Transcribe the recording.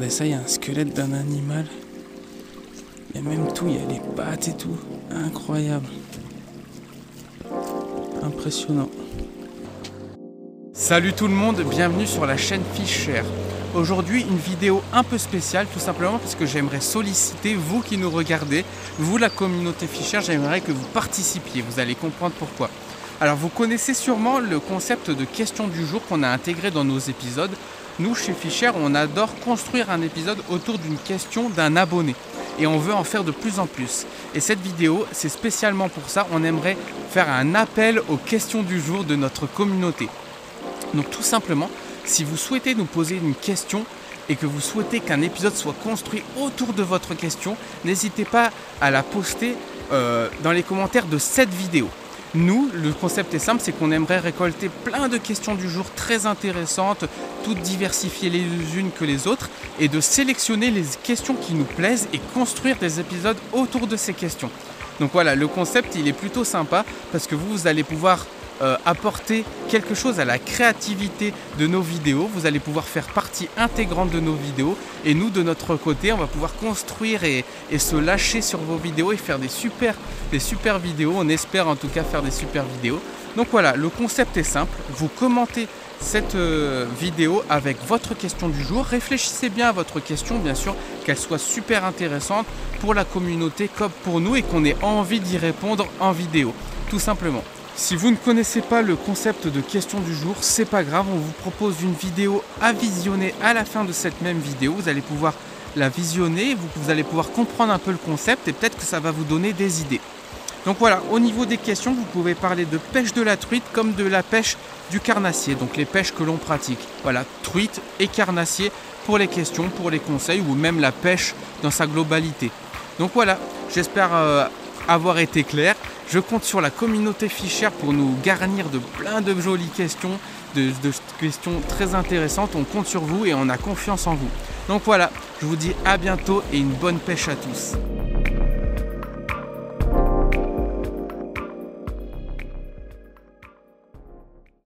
Regardez ça, il y a un squelette d'un animal. Il y a même tout, il y a les pattes et tout. Incroyable. Impressionnant. Salut tout le monde, bienvenue sur la chaîne Fisher. Aujourd'hui, une vidéo un peu spéciale, tout simplement parce que j'aimerais solliciter vous qui nous regardez, vous la communauté Fisher, j'aimerais que vous participiez, vous allez comprendre pourquoi. Alors vous connaissez sûrement le concept de question du jour qu'on a intégré dans nos épisodes. Nous, chez Fisher, on adore construire un épisode autour d'une question d'un abonné. Et on veut en faire de plus en plus. Et cette vidéo, c'est spécialement pour ça, on aimerait faire un appel aux questions du jour de notre communauté. Donc tout simplement, si vous souhaitez nous poser une question et que vous souhaitez qu'un épisode soit construit autour de votre question, n'hésitez pas à la poster dans les commentaires de cette vidéo. Nous, le concept est simple, c'est qu'on aimerait récolter plein de questions du jour très intéressantes, toutes diversifiées les unes que les autres, et de sélectionner les questions qui nous plaisent et construire des épisodes autour de ces questions. Donc voilà, le concept il est plutôt sympa parce que vous allez pouvoir apporter quelque chose à la créativité de nos vidéos, vous allez pouvoir faire partie intégrante de nos vidéos et nous de notre côté on va pouvoir construire et se lâcher sur vos vidéos et faire des super vidéos, on espère en tout cas faire des super vidéos. Donc voilà, le concept est simple, vous commentez cette vidéo avec votre question du jour, réfléchissez bien à votre question bien sûr, qu'elle soit super intéressante pour la communauté comme pour nous et qu'on ait envie d'y répondre en vidéo, tout simplement. Si vous ne connaissez pas le concept de question du jour, c'est pas grave, on vous propose une vidéo à visionner à la fin de cette même vidéo. Vous allez pouvoir la visionner, vous allez pouvoir comprendre un peu le concept et peut-être que ça va vous donner des idées. Donc voilà, au niveau des questions, vous pouvez parler de pêche de la truite comme de la pêche du carnassier, donc les pêches que l'on pratique. Voilà, truite et carnassier pour les questions, pour les conseils ou même la pêche dans sa globalité. Donc voilà, j'espère avoir été clair. Je compte sur la communauté Fisher pour nous garnir de plein de jolies questions, de questions très intéressantes. On compte sur vous et on a confiance en vous. Donc voilà, je vous dis à bientôt et une bonne pêche à tous.